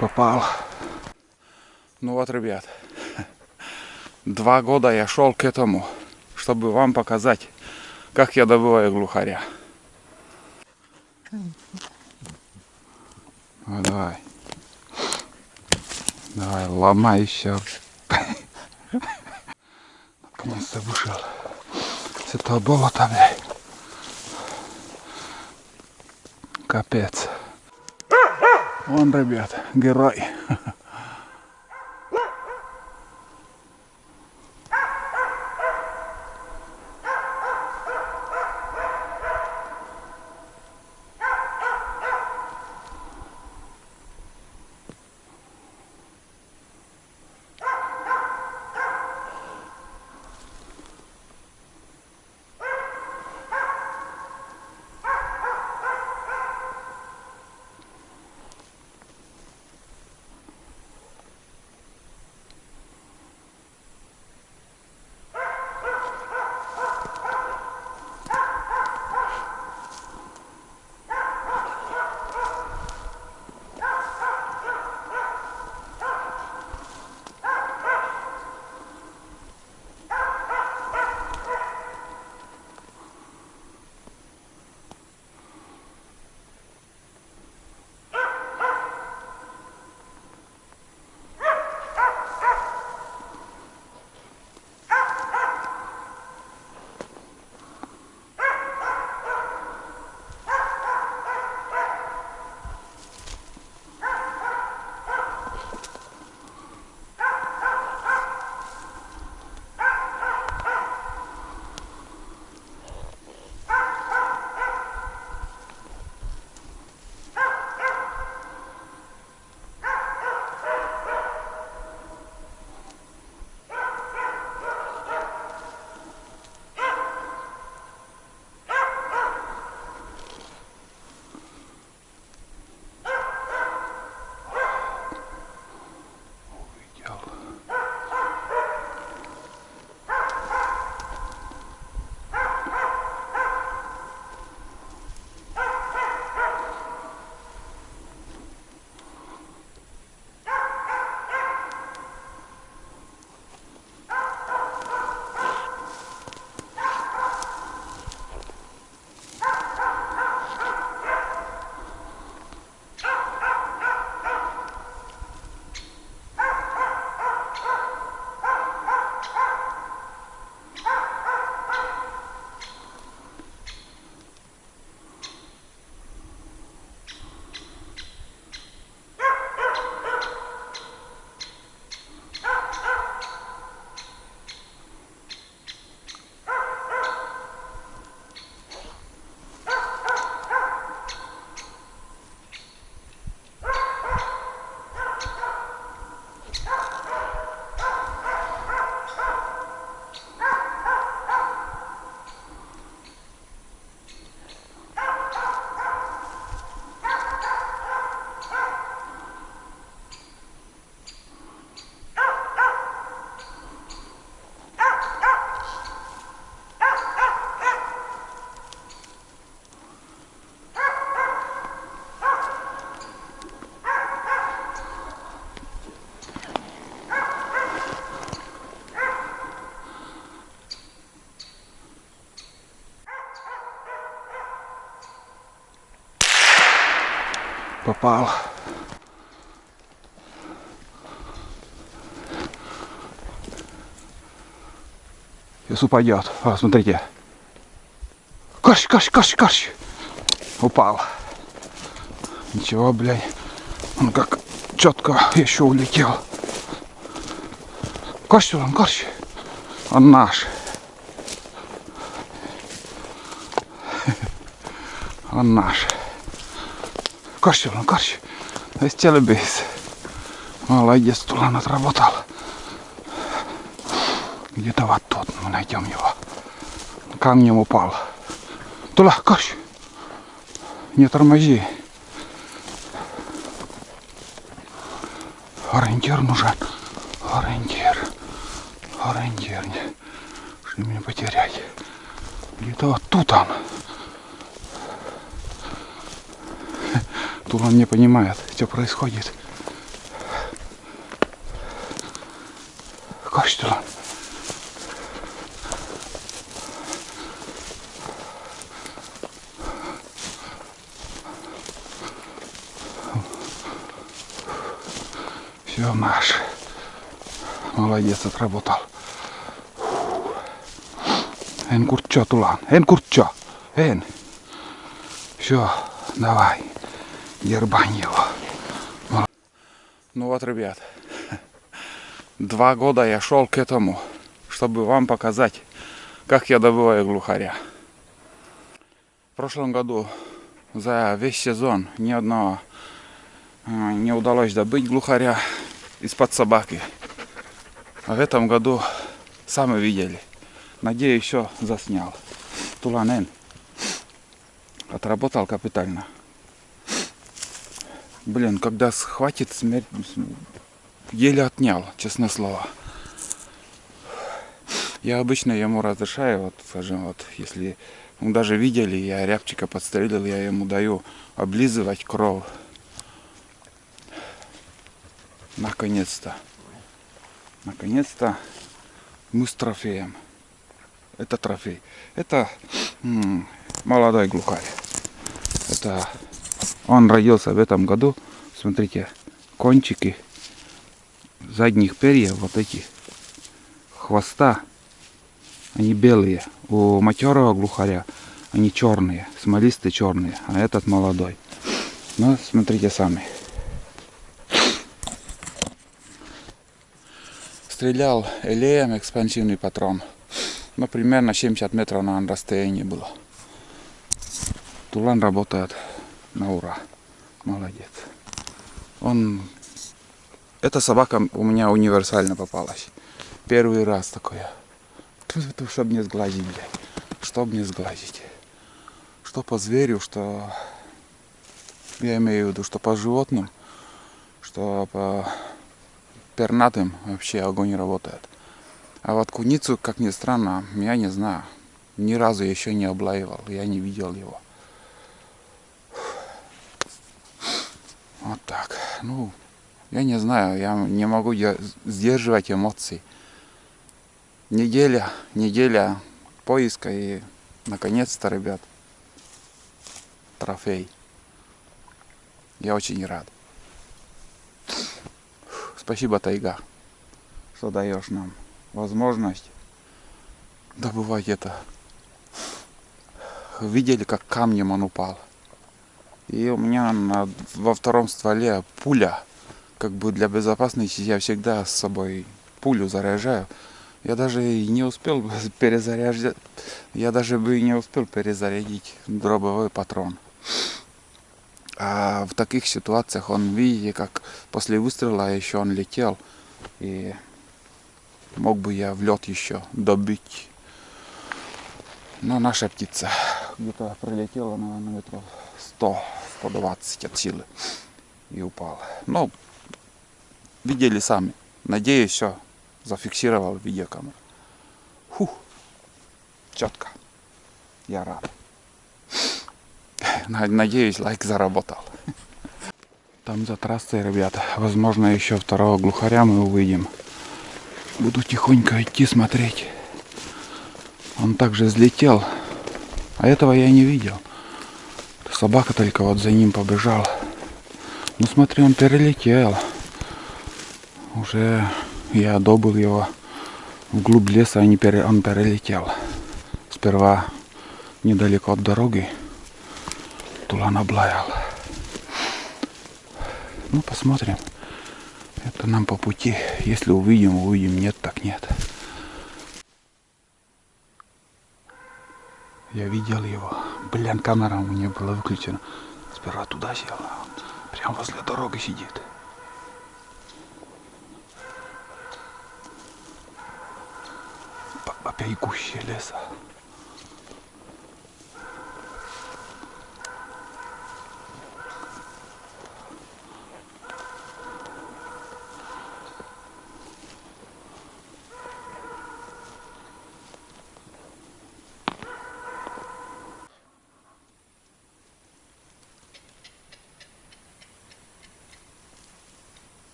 Попал. Ну вот, ребят, 2 года я шел к этому, чтобы вам показать, как я добываю глухаря. Ну, давай. Давай, ломай еще. Наконец-то вышел с этого болота, блядь. Капец. Вон, ребят, герой. Попал. Сейчас упадет. О, смотрите. Карщ, карщ, карщ, карщ. Упал. Ничего, блядь. Он как четко еще улетел. Карщ, он карщ. Он наш. Он наш. Карщ, он карщ. Стелебейс. Молодец, Тулан отработал. Где-то вот тут мы найдем его. Камнем упал. Тула, карщ. Не тормози. Ориентир нужен. Ориентир. Ориентир. Чтобы не потерять. Где-то вот тут он. Тулан не понимает, что происходит. что ли? Все наш. Молодец, отработал. En kurtso tulaan. En kurtso. En. Все, давай. Дербань его. Ну вот, ребят. 2 года я шел к этому, чтобы вам показать, как я добываю глухаря. В прошлом году за весь сезон ни одного не удалось добыть глухаря из-под собаки. А в этом году сами видели. Надеюсь, все заснял. Туланен. Отработал капитально. Блин, когда схватит, смерть еле отнял, честное слово. Я обычно ему разрешаю, вот, скажем, вот, если даже видели, я рябчика подстрелил, я ему даю облизывать кровь. Наконец-то. Наконец-то мы с трофеем. Это трофей. Это молодой глухарь. Это он родился в этом году. Смотрите, кончики задних перьев, вот эти хвоста, они белые. У матерого глухаря они черные, смолистые черные, а этот молодой. Ну, смотрите сами. Стрелял элеем, экспансивный патрон. Ну, примерно 70 метров на расстоянии было. Тулан работает на ура. Молодец. Эта собака у меня универсально попалась. Первый раз такое. Чтобы не сглазить, блядь. Чтобы не сглазить. Что по зверю, что... Я имею в виду, что по животным, что по пернатым вообще огонь работает. А вот куницу, как ни странно, я не знаю. Ни разу еще не облаивал. Я не видел его. Вот так. Ну, я не знаю. Я не могу сдерживать эмоций. Неделя поиска и наконец-то, ребят, трофей. Я очень рад. Спасибо, тайга, что даешь нам возможность добывать это. Видели, как камнем он упал. И у меня во втором стволе пуля. Как бы для безопасности я всегда с собой пулю заряжаю. Я даже и не успел перезаряжать. Я даже бы и не успел перезарядить дробовой патрон. А в таких ситуациях он, видите, как после выстрела еще он летел. И мог бы я в лед еще добить. Но наша птица где-то пролетела, наверное, метров 100-120 от силы и упала. Ну, видели сами. Надеюсь, все зафиксировал видеокамеру. Фух, четко. Я рад. Надеюсь, лайк заработал. Там за трассой, ребята, возможно, еще второго глухаря мы увидим. Буду тихонько идти смотреть. Он также взлетел, а этого я не видел. Собака только вот за ним побежала. Ну смотри, он перелетел. Уже я добыл его вглубь леса, он перелетел. Сперва недалеко от дороги Тулан облаял. Ну посмотрим. Это нам по пути. Если увидим, увидим. Нет, так нет. Я видел его. Блин, камера у меня была выключена. Сперва туда сел, а он прямо возле дороги сидит. Опять гуще леса.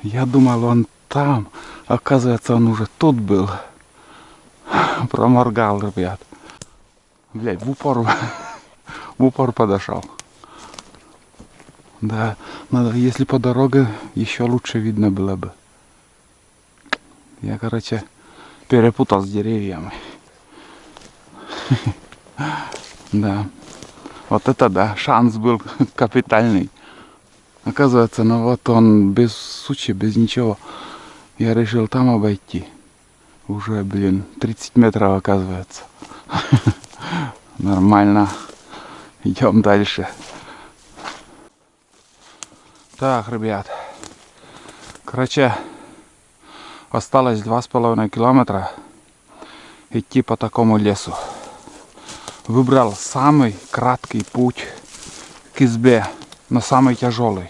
Я думал, он там. Оказывается, он уже тут был. Проморгал, ребят. Блядь, в упор подошел. Да, надо, если по дороге, еще лучше видно было бы. Я, короче, перепутал с деревьями. Да. Вот это да, шанс был капитальный. Оказывается, ну вот он без сучи, без ничего. Я решил там обойти. Уже, блин, 30 метров оказывается. Нормально. Идем дальше. Так, ребят. Короче, осталось 2,5 километра идти по такому лесу. Выбрал самый краткий путь к избе, но самый тяжелый.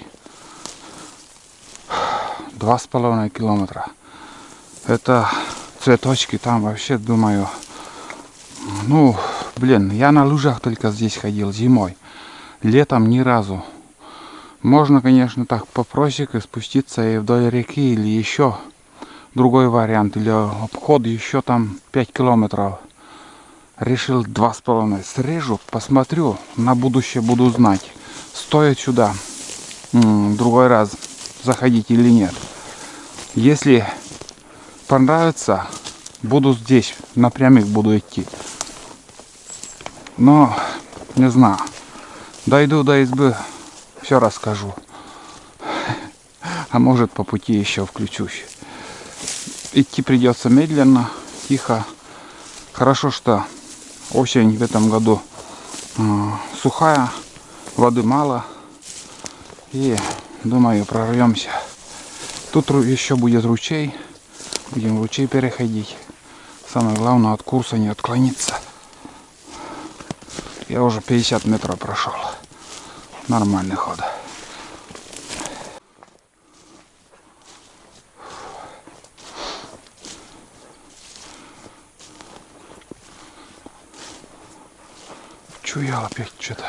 2,5 километра. Это цветочки там вообще, думаю. Ну, блин, я на лыжах только здесь ходил зимой. Летом ни разу. Можно, конечно, так по просеке спуститься и вдоль реки, или еще другой вариант, или обход еще там 5 километров. Решил 2,5. Срежу, посмотрю, на будущее буду знать, стоит сюда другой раз заходить или нет. Если понравится, буду здесь, напрямик буду идти. Но, не знаю, дойду до избы, все расскажу. А может, по пути еще включусь. Идти придется медленно, тихо. Хорошо, что осень в этом году сухая, воды мало. И, думаю, прорвемся. Тут еще будет ручей. Будем ручей переходить. Самое главное, от курса не отклониться. Я уже 50 метров прошел. Нормальный ход. Чуял опять что-то.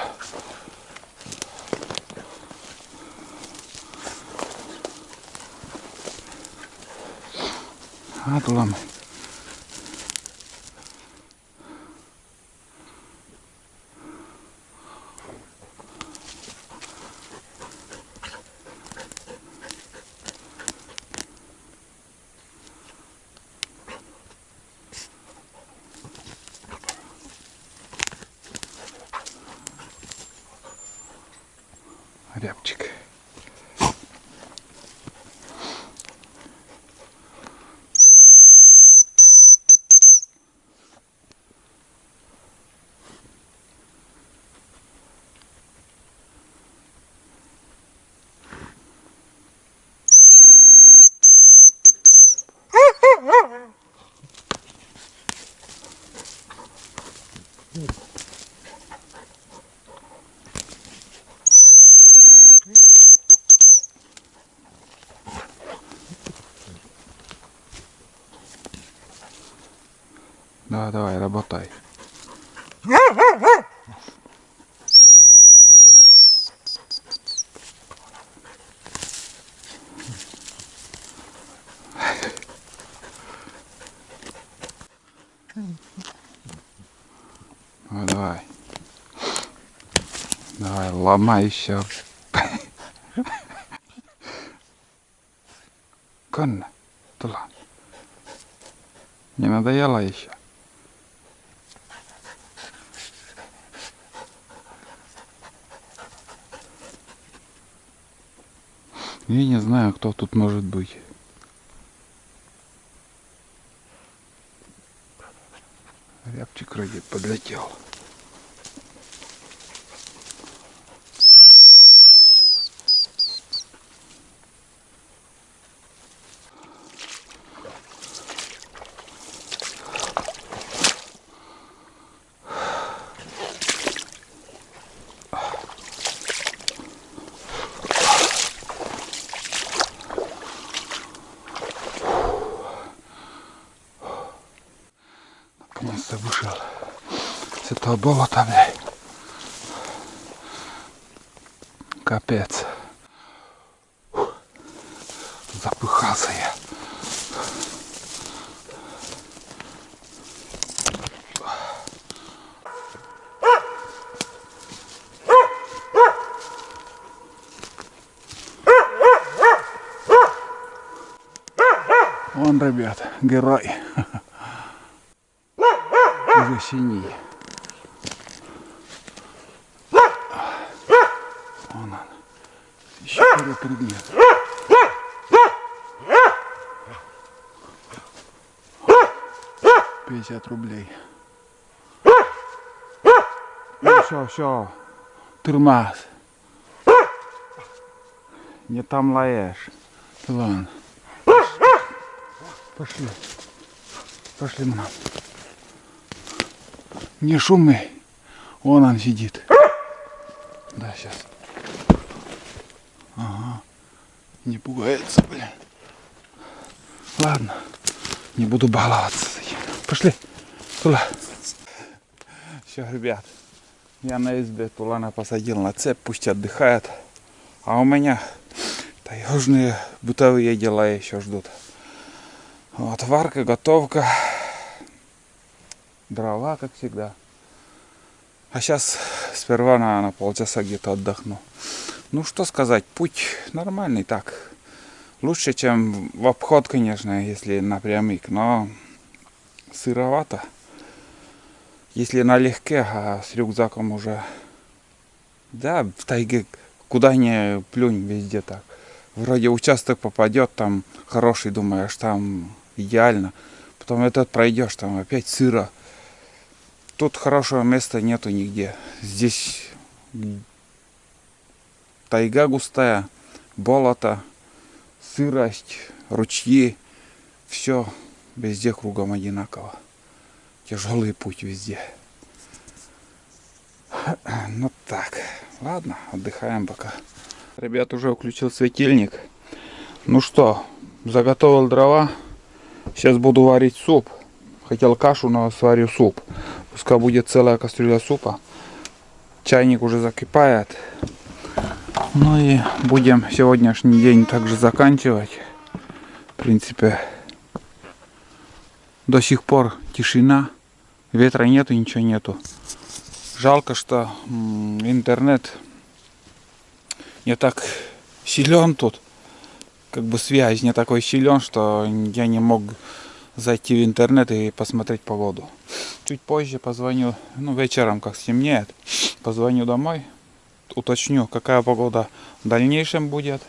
Отламы. Рябчик. Давай, давай, работай. Давай, давай. Давай, ломай еще. Конно, туда. Не надоело еще? Я не знаю, кто тут может быть. Рябчик вроде подлетел. Наконец-то вышел с этого болота, блядь. Капец. Запыхался я. Вон, ребят, герой. Уже синий. Вон он. Еще перепрыгнет. 50 рублей. Ну, все. Тормоз. Не там лаешь. Ладно. Пошли. Пошли мы. Не шуми. Вон он сидит. Да, сейчас. Ага. Не пугается, блин. Ладно. Не буду баловаться. Пошли. Туда. Все, ребят. Я на избе Тулана посадил на цепь. Пусть отдыхает. А у меня таежные бытовые дела еще ждут. Вот, варка, готовка. Дрова, как всегда. А сейчас сперва на полчаса где-то отдохну. Ну, что сказать, путь нормальный так. Лучше, чем в обход, конечно, если напрямик, но сыровато. Если налегке, а с рюкзаком уже... Да, в тайге куда ни плюнь, везде так. Вроде участок попадет, там хороший, думаешь, там идеально. Потом этот пройдешь, там опять сыро. Тут хорошего места нету нигде. Здесь тайга густая, болото, сырость, ручьи. Все везде кругом одинаково. Тяжелый путь везде. Ну так, ладно, отдыхаем пока. Ребят, уже включил светильник. Ну что, заготовил дрова. Сейчас буду варить суп. Хотел кашу, но сварю суп. Пускай будет целая кастрюля супа. Чайник уже закипает. Ну и будем сегодняшний день также заканчивать. В принципе, до сих пор тишина. Ветра нету, ничего нету. Жалко, что интернет не так силен тут. Как бы связь не такой силен, что я не мог зайти в интернет и посмотреть погоду. Чуть позже позвоню, ну вечером, как стемнеет, позвоню домой, уточню, какая погода в дальнейшем будет.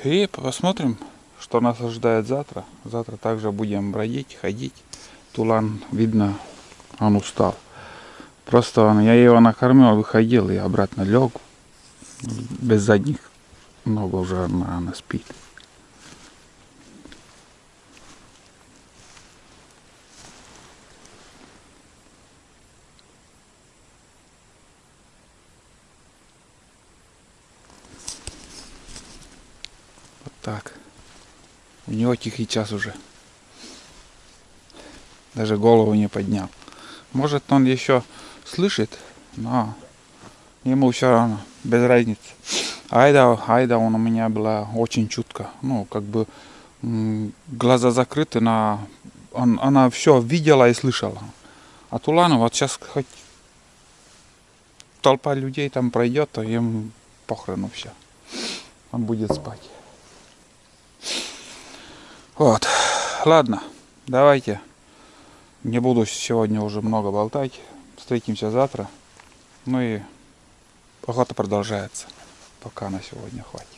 И посмотрим, что нас ожидает завтра. Завтра также будем бродить, ходить. Тулан, видно, он устал. Просто я его накормил, выходил и обратно лег. Без задних ног уже, наверное, спит. Вот так. У него тихий час уже. Даже голову не поднял. Может, он еще слышит, но ему все равно, без разницы. Айда он у меня была очень чутко. Ну, как бы глаза закрыты, она все видела и слышала. А Тулану вот сейчас хоть толпа людей там пройдет, то им похрену все. Он будет спать. Вот. Ладно, давайте. Не буду сегодня уже много болтать. Встретимся завтра. Ну и охота продолжается. Пока на сегодня хватит.